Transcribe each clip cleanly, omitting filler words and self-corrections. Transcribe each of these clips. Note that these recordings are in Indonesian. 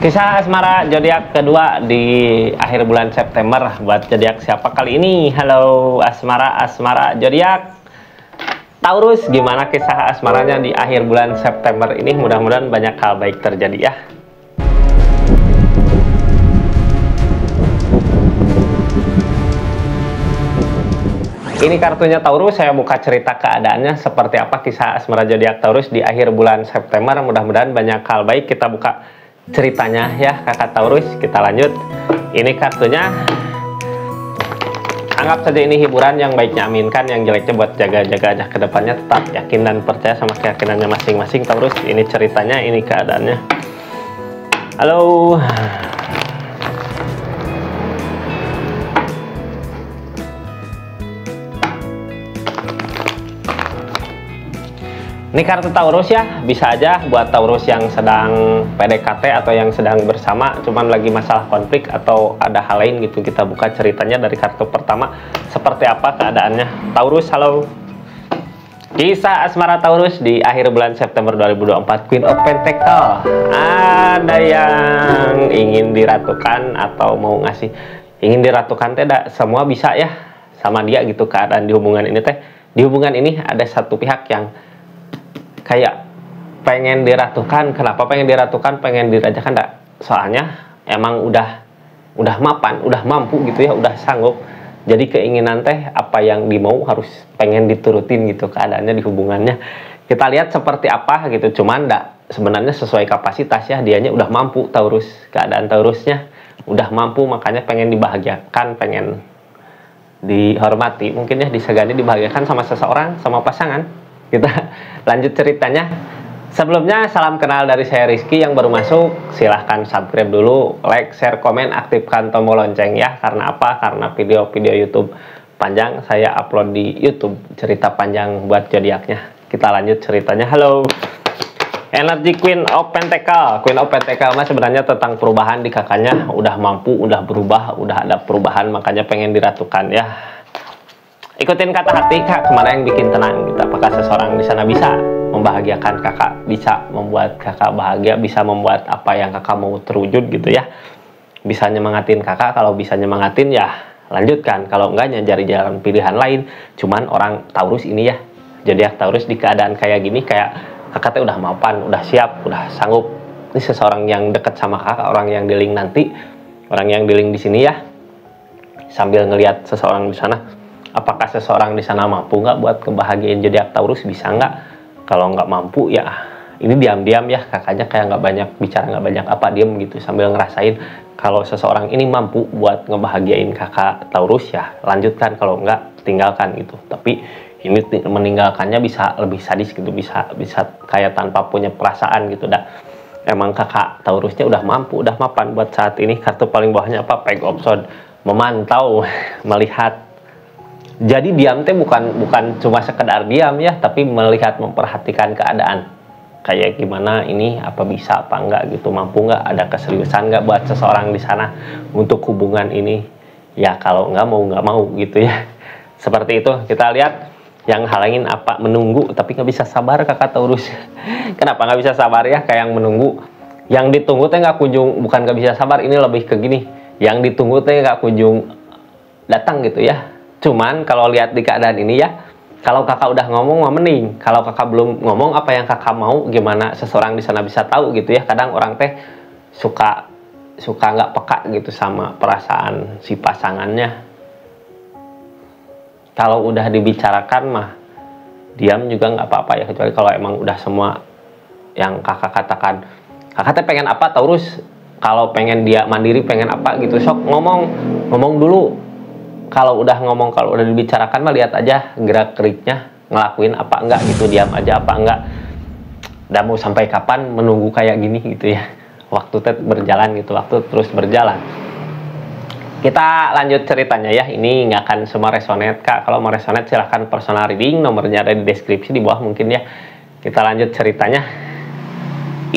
Kisah asmara zodiak kedua di akhir bulan September buat zodiak siapa kali ini? Halo asmara zodiak Taurus, gimana kisah asmaranya di akhir bulan September ini? Mudah-mudahan banyak hal baik terjadi ya. Ini kartunya Taurus, saya buka cerita keadaannya seperti apa kisah asmara zodiak Taurus di akhir bulan September. Mudah-mudahan banyak hal baik. Kita buka ceritanya ya kakak Taurus, kita lanjut. Ini kartunya, anggap saja ini hiburan, yang baiknya aminkan, yang jeleknya buat jaga-jaga aja ke depannya. Tetap yakin dan percaya sama keyakinannya masing-masing Taurus. Ini ceritanya, ini keadaannya. Halo. Ini kartu Taurus ya, bisa aja buat Taurus yang sedang PDKT atau yang sedang bersama, cuman lagi masalah konflik atau ada hal lain gitu. Kita buka ceritanya dari kartu pertama, seperti apa keadaannya. Taurus, halo. Kisah asmara Taurus di akhir bulan September 2024, Queen of Pentacle. Ada yang ingin diratukan atau mau ngasih, ingin diratukan tidak, semua bisa ya sama dia gitu keadaan di hubungan ini teh. Di hubungan ini ada satu pihak yang kayak pengen diratukan. Kenapa pengen diratukan, pengen dirajakan? Enggak, soalnya emang udah mapan, udah mampu gitu ya, udah sanggup. Jadi keinginan teh apa yang dimau harus pengen diturutin gitu keadaannya di hubungannya. Kita lihat seperti apa gitu. Cuman enggak sebenarnya sesuai kapasitas ya, dianya udah mampu Taurus. Keadaan Taurusnya udah mampu, makanya pengen dibahagiakan, pengen dihormati, mungkin ya disegani, dibahagiakan sama seseorang, sama pasangan. Kita lanjut ceritanya. Sebelumnya salam kenal dari saya Rizky. Yang baru masuk silahkan subscribe dulu, like, share, komen, aktifkan tombol lonceng ya. Karena apa? Karena video-video YouTube panjang saya upload di YouTube, cerita panjang buat zodiaknya. Kita lanjut ceritanya. Halo. Energi Queen of Pentacle. Queen of Pentacle mah sebenarnya tentang perubahan di kakaknya. Udah mampu, udah berubah, udah ada perubahan, makanya pengen diratukan ya. Ikutin kata hati kak, kemana yang bikin tenang gitu. Apakah seseorang di sana bisa membahagiakan kakak, bisa membuat kakak bahagia, bisa membuat apa yang kakak mau terwujud gitu ya. Bisa nyemangatin kakak, kalau bisa nyemangatin ya lanjutkan, kalau enggak nyari jalan pilihan lain. Cuman orang Taurus ini ya, jadi Taurus di keadaan kayak gini, kayak kakak teh udah mapan, udah siap, udah sanggup. Ini seseorang yang dekat sama kakak, orang yang di link nanti, orang yang di link di sini ya. Sambil ngelihat seseorang di sana. Apakah seseorang di sana mampu nggak buat kebahagiaan zodiak Taurus? Bisa nggak? Kalau nggak mampu ya ini diam-diam ya, kakaknya kayak nggak banyak bicara, nggak banyak apa, diam gitu sambil ngerasain. Kalau seseorang ini mampu buat ngebahagiain kakak Taurus ya lanjutkan, kalau nggak tinggalkan gitu. Tapi ini meninggalkannya bisa lebih sadis gitu, bisa kayak tanpa punya perasaan gitu dah. Emang kakak Taurusnya udah mampu, udah mapan buat saat ini. Kartu paling bawahnya apa? Page of Swords, memantau, melihat. Jadi diam teh bukan cuma sekedar diam ya, tapi melihat, memperhatikan keadaan. Kayak gimana ini, apa bisa apa enggak gitu, mampu nggak, ada keseriusan nggak buat seseorang di sana untuk hubungan ini. Ya kalau nggak mau gitu ya. Seperti itu. Kita lihat yang halangin apa, menunggu tapi nggak bisa sabar kakak Taurus. Kenapa nggak bisa sabar ya? Kayak yang menunggu, yang ditunggu teh nggak kunjung, bukan nggak bisa sabar, ini lebih ke gini, yang ditunggu teh nggak kunjung datang gitu ya. Cuman kalau lihat di keadaan ini ya, kalau kakak udah ngomong mah mending. Kalau kakak belum ngomong apa yang kakak mau, gimana seseorang di sana bisa tahu gitu ya. Kadang orang teh suka nggak peka gitu sama perasaan si pasangannya. Kalau udah dibicarakan mah diam juga nggak apa-apa ya, kecuali kalau emang udah semua yang kakak katakan. Kakak teh pengen apa Taurus? Kalau pengen dia mandiri, pengen apa gitu, sok ngomong dulu. Kalau udah ngomong, kalau udah dibicarakan mah lihat aja gerak-geriknya, ngelakuin apa enggak gitu, diam aja apa enggak. Udah mau sampai kapan menunggu kayak gini gitu ya. Waktu teh berjalan gitu, waktu terus berjalan. Kita lanjut ceritanya ya. Ini nggak akan semua resonate kak. Kalau mau resonate silahkan personal reading, nomornya ada di deskripsi di bawah mungkin ya. Kita lanjut ceritanya.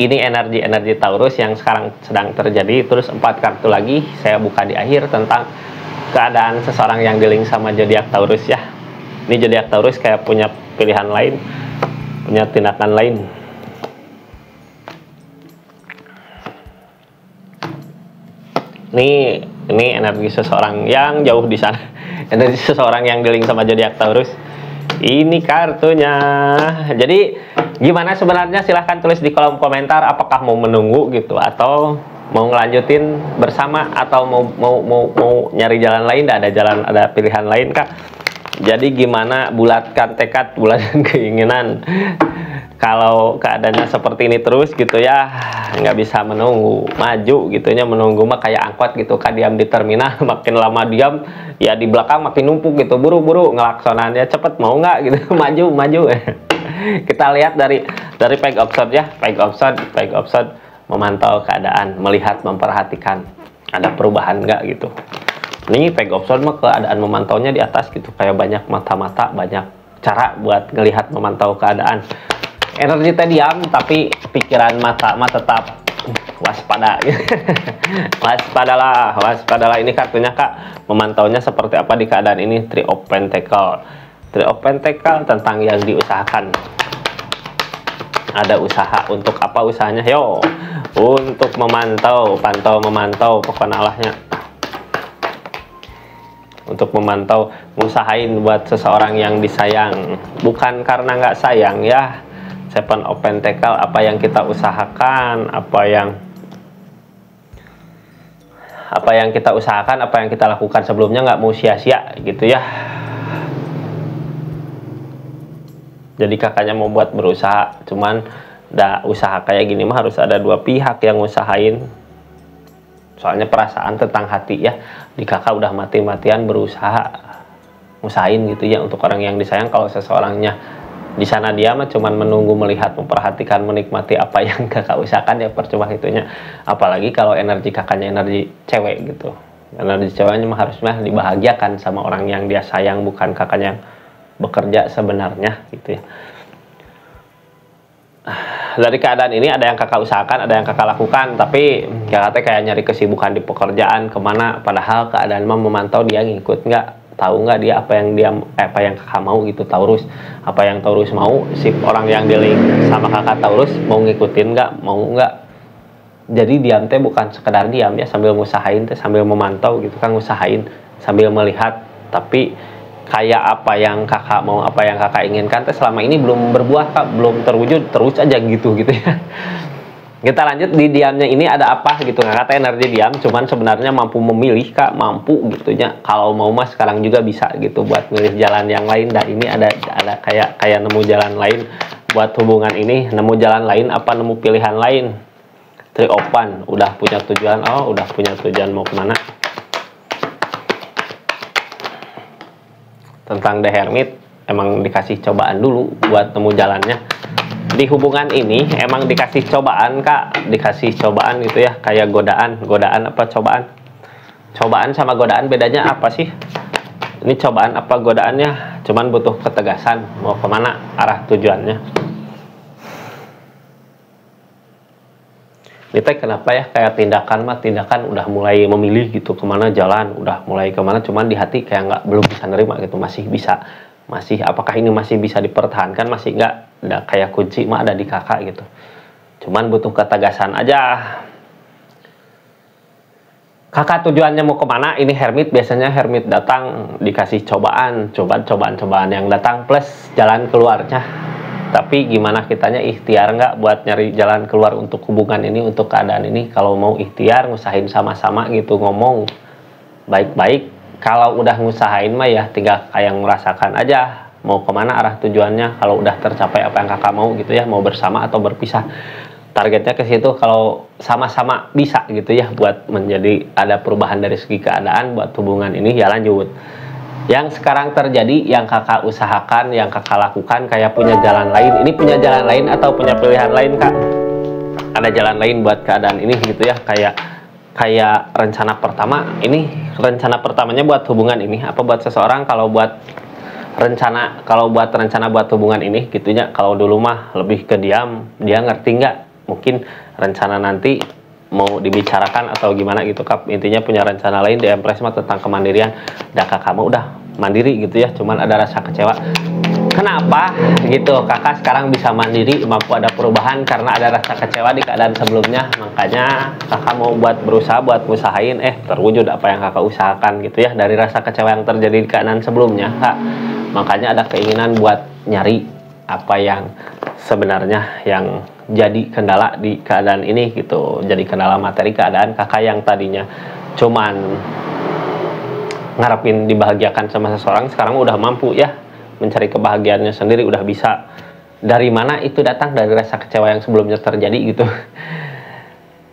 Ini energi Taurus yang sekarang sedang terjadi. Terus 4 kartu lagi saya buka di akhir tentang keadaan seseorang yang dealing sama zodiak Taurus ya. Ini zodiak Taurus kayak punya pilihan lain, punya tindakan lain. ini energi seseorang yang jauh di sana. Energi seseorang yang dealing sama zodiak Taurus. Ini kartunya. Jadi gimana sebenarnya, silahkan tulis di kolom komentar apakah mau menunggu gitu atau mau ngelanjutin bersama atau mau nyari jalan lain, ada pilihan lain Kak. Jadi gimana, bulatkan tekad, bulatkan keinginan. Kalau keadaannya seperti ini terus gitu ya, nggak bisa menunggu, maju gitunya. Menunggu mah kayak angkot gitu Kak, diam di terminal, makin lama diam ya di belakang makin numpuk gitu, buru-buru ngelaksonannya cepet, mau nggak gitu. maju Kita lihat dari peg option ya, peg option memantau keadaan, melihat, memperhatikan ada perubahan nggak gitu. Ini peg option mah keadaan memantaunya di atas gitu, kayak banyak mata-mata, banyak cara buat ngelihat memantau keadaan. Energi teh diam, tapi pikiran mata mah tetap waspada. waspadalah. Ini kartunya Kak, memantaunya seperti apa di keadaan ini. Three of Pentacle tentang yang diusahakan. Ada usaha, untuk apa usahanya? Yo, untuk memantau pokoknya Allahnya. Untuk memantau, ngusahain buat seseorang yang disayang, bukan karena nggak sayang ya. Seven of Pentacle, apa yang kita usahakan, apa yang kita usahakan, apa yang kita lakukan sebelumnya nggak mau sia-sia gitu ya. Jadi kakaknya mau buat berusaha, cuman usaha kayak gini mah harus ada dua pihak yang ngusahain. Soalnya perasaan tentang hati ya, di kakak udah mati-matian berusaha ngusahain gitu ya untuk orang yang disayang. Kalau seseorangnya di sana dia mah cuman menunggu, melihat, memperhatikan, menikmati apa yang kakak usahakan ya percuma itunya. Apalagi kalau energi kakaknya energi cewek gitu, energi ceweknya mah harusnya dibahagiakan sama orang yang dia sayang, bukan kakaknya yang bekerja sebenarnya gitu ya. Dari keadaan ini ada yang kakak usahakan, ada yang kakak lakukan, tapi kakak kayak nyari kesibukan di pekerjaan kemana, padahal keadaan mah memantau dia ngikut nggak, tahu nggak dia apa yang kakak mau gitu. Taurus, apa yang Taurus mau, si orang yang dealing sama kakak Taurus mau ngikutin nggak, mau nggak. Jadi diam teh bukan sekedar diam ya, sambil ngusahain teh, sambil memantau gitu kan, ngusahain sambil melihat. Tapi kayak apa yang kakak mau, apa yang kakak inginkan teh selama ini belum berbuah Kak, belum terwujud, terus aja gitu ya. Kita lanjut di diamnya ini ada apa gitu. Kakak teh energi diam, cuman sebenarnya mampu memilih Kak, mampu gitunya. Kalau mau mas sekarang juga bisa gitu buat milih jalan yang lain. Dan ini ada kayak nemu jalan lain buat hubungan ini. Nemu jalan lain apa nemu pilihan lain? Three of Wands, udah punya tujuan. Oh, udah punya tujuan mau kemana? Tentang The Hermit, emang dikasih cobaan dulu buat nemu jalannya. Di hubungan ini emang dikasih cobaan Kak, dikasih cobaan gitu ya, kayak godaan apa cobaan? Cobaan sama godaan bedanya apa sih? Ini cobaan apa godaannya? Cuman butuh ketegasan, mau kemana arah tujuannya. Ini teh kenapa ya kayak tindakan udah mulai memilih gitu kemana jalan, udah mulai kemana, cuman di hati kayak belum bisa nerima gitu, masih apakah ini masih bisa dipertahankan, masih enggak. Udah kayak kunci mah ada di kakak gitu, cuman butuh ketegasan aja. Kakak tujuannya mau kemana? Ini Hermit, biasanya Hermit datang dikasih cobaan yang datang plus jalan keluarnya. Tapi gimana kitanya ikhtiar nggak buat nyari jalan keluar untuk hubungan ini, untuk keadaan ini. Kalau mau ikhtiar, ngusahain sama-sama gitu, ngomong baik-baik. Kalau udah ngusahain mah ya tinggal kayak merasakan aja mau kemana arah tujuannya. Kalau udah tercapai apa yang kakak mau gitu ya, mau bersama atau berpisah, targetnya ke situ. Kalau sama-sama bisa gitu ya buat menjadi ada perubahan dari segi keadaan buat hubungan ini ya lanjut. Yang sekarang terjadi, yang kakak usahakan, yang kakak lakukan, kayak punya jalan lain. Ini punya jalan lain atau punya pilihan lain Kak? Ada jalan lain buat keadaan ini gitu ya, kayak rencana pertama. Ini rencana pertamanya buat hubungan ini apa buat seseorang? Kalau buat rencana buat hubungan ini gitunya, kalau dulu mah lebih ke diam, dia ngerti nggak? Mungkin rencana nanti mau dibicarakan atau gimana gitu Kak. Intinya punya rencana lain. Di Empress mah tentang kemandirian. Kakak kamu udah mandiri gitu ya, cuman ada rasa kecewa Kenapa gitu kakak sekarang bisa mandiri, mampu ada perubahan karena ada rasa kecewa di keadaan sebelumnya, makanya kakak mau berusaha buat usahain terwujud apa yang kakak usahakan gitu ya, dari rasa kecewa yang terjadi di keadaan sebelumnya kak. Makanya ada keinginan buat nyari apa yang sebenarnya yang jadi kendala di keadaan ini gitu, jadi kendala materi keadaan kakak yang tadinya cuman ngarepin dibahagiakan sama seseorang, sekarang udah mampu ya mencari kebahagiaannya sendiri, udah bisa. Dari mana itu datang? Dari rasa kecewa yang sebelumnya terjadi gitu.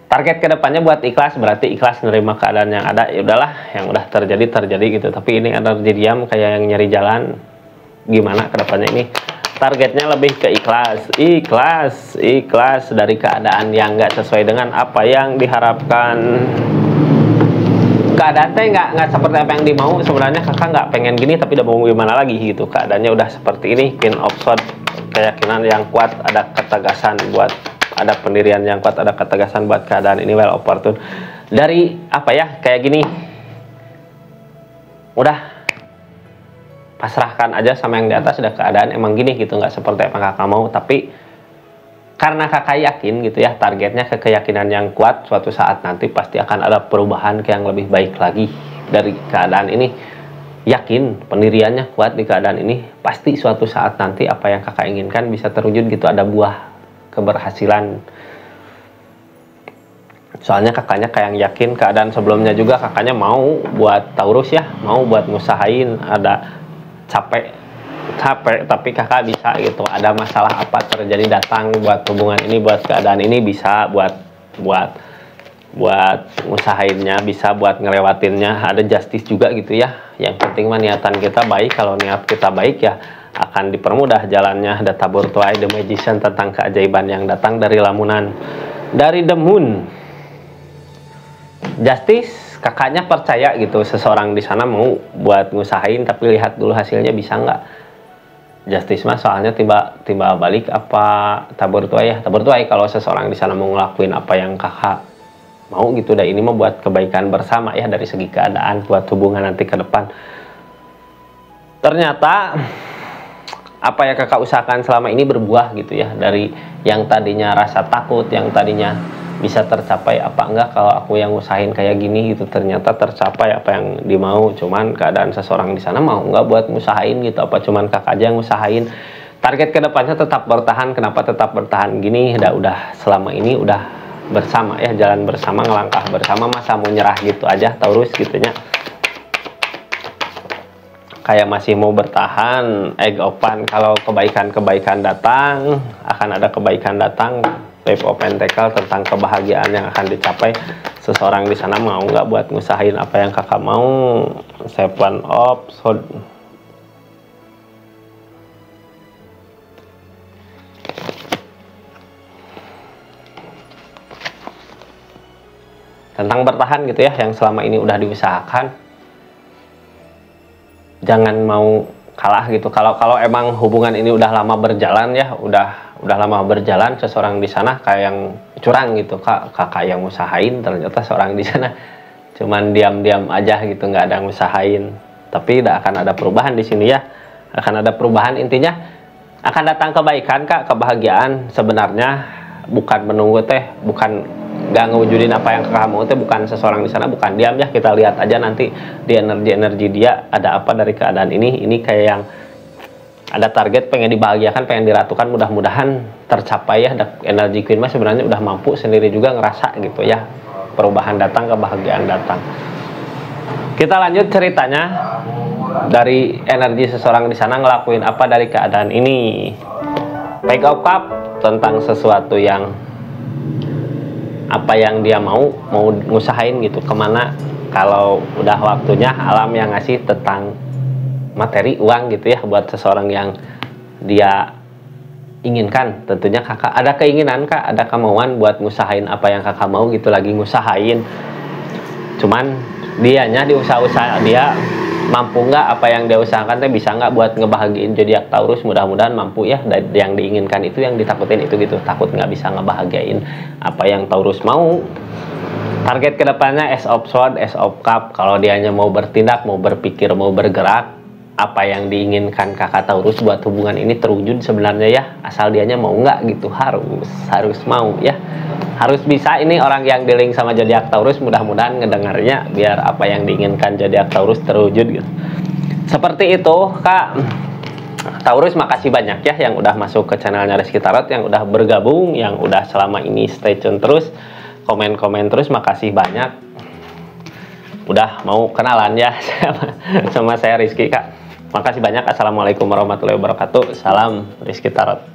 Target kedepannya buat ikhlas, berarti ikhlas menerima keadaan yang ada. Ya udahlah, yang udah terjadi gitu. Tapi ini energi diam kayak yang nyari jalan. Gimana kedepannya ini? Targetnya lebih ke ikhlas dari keadaan yang nggak sesuai dengan apa yang diharapkan. Keadaan teh nggak seperti apa yang dimau, sebenarnya kakak nggak pengen gini tapi udah mau gimana lagi gitu, keadaannya udah seperti ini. Queen of Swords, keyakinan yang kuat, ada ketegasan buat, ada pendirian yang kuat, ada ketegasan buat keadaan ini well opportune. Dari apa ya kayak gini, udah pasrahkan aja sama yang di atas, udah keadaan emang gini gitu, nggak seperti apa yang kakak mau. Tapi karena kakak yakin gitu ya, targetnya ke keyakinan yang kuat, suatu saat nanti pasti akan ada perubahan ke yang lebih baik lagi dari keadaan ini. Yakin, pendiriannya kuat di keadaan ini, pasti suatu saat nanti apa yang kakak inginkan bisa terwujud gitu, ada buah keberhasilan. Soalnya kakaknya kayak yang yakin, keadaan sebelumnya juga kakaknya mau buat Taurus ya, mau buat ngusahain, ada capek tapi kakak bisa gitu, ada masalah apa terjadi datang buat hubungan ini, buat keadaan ini, bisa buat ngusahainnya, bisa buat ngelewatinnya, ada justice juga gitu ya. Yang penting mah niatan kita baik, kalau niat kita baik ya akan dipermudah jalannya. Ada tabur tuai The Magician, tentang keajaiban yang datang dari lamunan dari The Moon. Justice, kakaknya percaya gitu seseorang di sana mau buat ngusahain, tapi lihat dulu hasilnya bisa nggak. Justice mah soalnya tiba balik apa tabur tuai ya, tabur tuai kalau seseorang di sana mau ngelakuin apa yang kakak mau gitu, dan ini mah buat kebaikan bersama ya, dari segi keadaan buat hubungan nanti ke depan. Ternyata apa yang kakak usahakan selama ini berbuah gitu ya, dari yang tadinya rasa takut, yang tadinya bisa tercapai apa enggak kalau aku yang usahain kayak gini gitu, ternyata tercapai apa yang dimau. Cuman keadaan seseorang di sana mau nggak buat ngusahain gitu, apa cuman kakak aja yang ngusahain. Target kedepannya tetap bertahan. Kenapa tetap bertahan gini? Udah selama ini udah bersama ya, jalan bersama, ngelangkah bersama, masa mau nyerah gitu aja Taurus gitunya. Kayak masih mau bertahan, egg open, kalau kebaikan datang, akan ada kebaikan datang. Page of Pentacle, tentang kebahagiaan yang akan dicapai. Seseorang di sana mau nggak buat ngusahain apa yang kakak mau. Seven of Swords, tentang bertahan gitu ya, yang selama ini udah diusahakan. Jangan mau kalah gitu. Kalau emang hubungan ini udah lama berjalan ya, udah lama berjalan, seseorang di sana kayak yang curang gitu, kakak yang usahain, ternyata seorang di sana cuman diam-diam aja gitu, nggak ada ngusahain. Tapi tidak akan ada perubahan di sini ya, akan ada perubahan. Intinya akan datang kebaikan kak, kebahagiaan. Sebenarnya bukan menunggu teh, bukan nggak ngewujudin apa yang kakak mau teh, bukan seseorang di sana bukan diam ya. Kita lihat aja nanti di energi dia ada apa dari keadaan ini kayak yang ada target pengen dibahagiakan, pengen diratukan, mudah-mudahan tercapai ya. Energi Queen mah sebenarnya udah mampu sendiri juga ngerasa gitu ya, perubahan datang, kebahagiaan datang. Kita lanjut ceritanya, dari energi seseorang di sana ngelakuin apa dari keadaan ini. Page of Cup, tentang sesuatu yang apa yang dia mau ngusahain gitu, kemana kalau udah waktunya. Alam yang ngasih tentang materi, uang gitu ya, buat seseorang yang dia inginkan. Tentunya kakak ada keinginan kak, ada kemauan buat ngusahain apa yang kakak mau gitu, lagi ngusahain. Cuman dianya di usaha dia mampu nggak apa yang dia usahakan teh, bisa nggak buat ngebahagiain zodiak Taurus. Mudah-mudahan mampu ya, yang diinginkan itu, yang ditakutin itu gitu, takut nggak bisa ngebahagiain apa yang Taurus mau. Target kedepannya Ace of Swords, Ace of Cup. Kalau dianya mau bertindak, mau berpikir, mau bergerak, apa yang diinginkan kakak Taurus buat hubungan ini terwujud sebenarnya ya, asal dianya mau nggak gitu. Harus mau ya, harus bisa. Ini orang yang dealing sama zodiak Taurus mudah-mudahan ngedengarnya biar apa yang diinginkan zodiak Taurus terwujud gitu. Seperti itu Kak Taurus, makasih banyak ya yang udah masuk ke channelnya Rizky Tarot, yang udah bergabung, yang udah selama ini stay tune terus, komen-komen terus, makasih banyak. Udah mau kenalan ya sama saya Rizky Kak. Makasih banyak. Assalamualaikum warahmatullahi wabarakatuh. Salam Rizky Tarot.